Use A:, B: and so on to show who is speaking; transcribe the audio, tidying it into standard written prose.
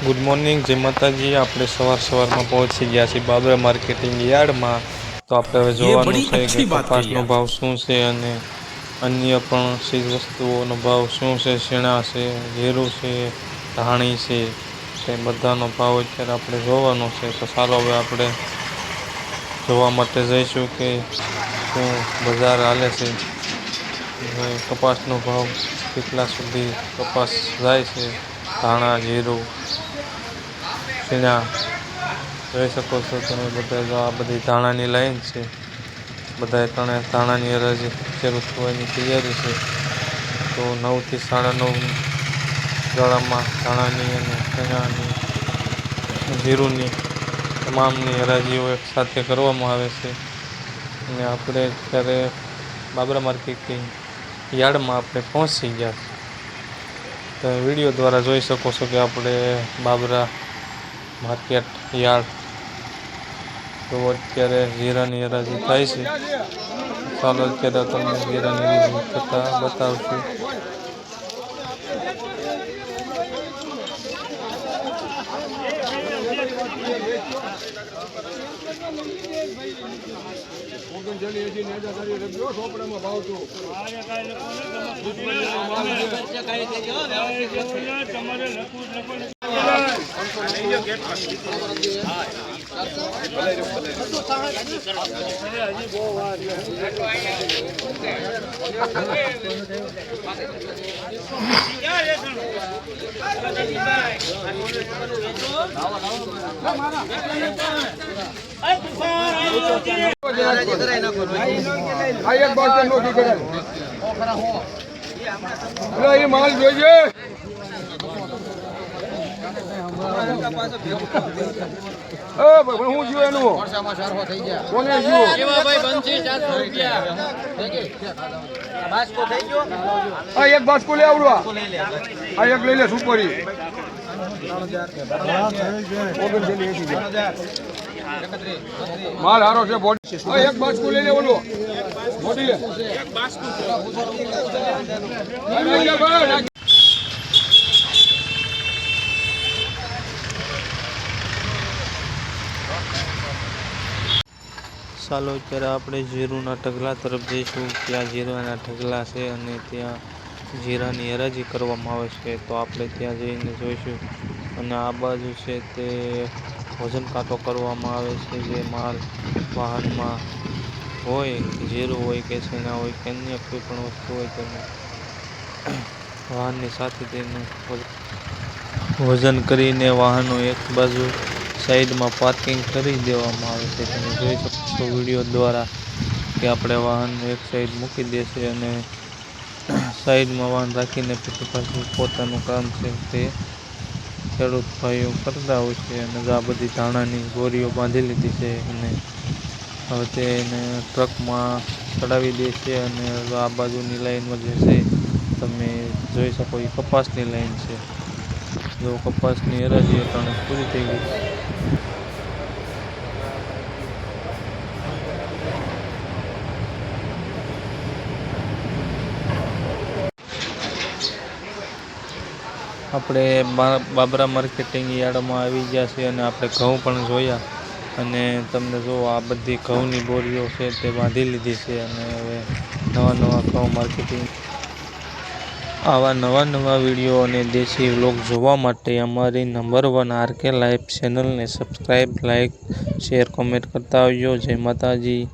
A: Good morning, જય માતાજી। આપણે સવારમાં પહોંચી ગયા છીએ બાબરા માર્કેટિંગ યાર્ડમાં। તો આપણે હવે જોવાનું છે કે કપાસનો ભાવ શું છે અને અન્ય પણ ચીજ વસ્તુઓનો ભાવ શું છે। શેણા છે, જીરું છે, ધાણી છે, તે બધાનો ભાવ અત્યારે આપણે જોવાનો છે। તો ચાલો હવે આપણે જોવા માટે જઈશું કે શું બજાર હાલે છે, કપાસનો ભાવ કેટલા સુધી કપાસ જાય છે, ધાણા, જીરું, શીણા જોઈ શકો છો તમે બધા। આ બધી ધાણાની લાઈન છે, બધા ધાણાની હરાજી શરૂ થવાની તૈયારી છે। તો 9 થી 9:30 ગાળામાં ધાણાની અને શીણાની, જીરુંની તમામની હરાજીઓ એક સાથે કરવામાં આવે છે। અને આપણે અત્યારે બાબરા માર્કેટિંગ યાર્ડમાં આપણે પહોંચી ગયા છીએ। તો વિડીયો દ્વારા જોઈ શકો છો કે આપણે બાબરા માર્કેટ યાર્ડ તો અત્યારે જીરાની હરાજી થાય છે। ચાલો અત્યારે તમને જીરાની હરાજી થતા બતાવશું।
B: માલ જોઈએ હું જોયું એનું કોને એક બાસ્કો લે આવડવા આ એક લઈ લે સુપરી માલ હારો છે બોડી એક બાસ્કો લઈ લે ઓલો બોડી લે
A: ચાલો અત્યારે આપણે જીરુના ઢગલા તરફ જઈશું। ત્યાં જીરાના ઢગલા છે અને ત્યાં જીરાની હરાજી કરવામાં આવે છે। તો આપણે ત્યાં જઈને જોઈશું। અને આ બાજુ છે તે વજન કાંટો કરવામાં આવે છે, જે માલ વાહનમાં હોય, જીરું હોય કે શેણા હોય કે અન્ય કોઈ પણ વસ્તુ હોય તેને વાહનની સાથે તેનું વજન કરીને વાહનો એક બાજુ સાઈડમાં પાર્કિંગ કરી દેવામાં આવે છે। તમે જોઈ શકો છો વિડીયો દ્વારા કે આપણે વાહન એક સાઈડ મૂકી દેશે અને સાઈડમાં વાહન રાખીને પછી પાછું પોતાનું કામ છે તે ખેડૂત ભાઈઓ કરતા હોય છે। અને આ બધી ધાણાની બોરીઓ બાંધી લીધી છે અને હવે તેને ટ્રકમાં ચડાવી દે છે। અને આ બાજુની લાઈનમાં જે છે તમે જોઈ શકો એ કપાસની લાઈન છે। જો કપાસની હરાજી અટાણે પૂરી થઈ ગઈ। આપણે બાબરા માર્કેટિંગ યાર્ડમાં આવી ગયા છીએ અને આપણે ઘઉં પણ જોયા। અને તમને જો આ બધી ઘઉંની બોરીઓ છે તે બાંધી લીધી છે અને હવે નવા ઘઉં માર્કેટિંગ આવા નવા વિડીયો અને દેશી વ્લોગ જોવા માટે અમારી નંબર 1 RK લાઈફ ચેનલને સબસ્ક્રાઈબ, લાઈક, શેર, કોમેન્ટ કરતા આવજો। જય માતાજી।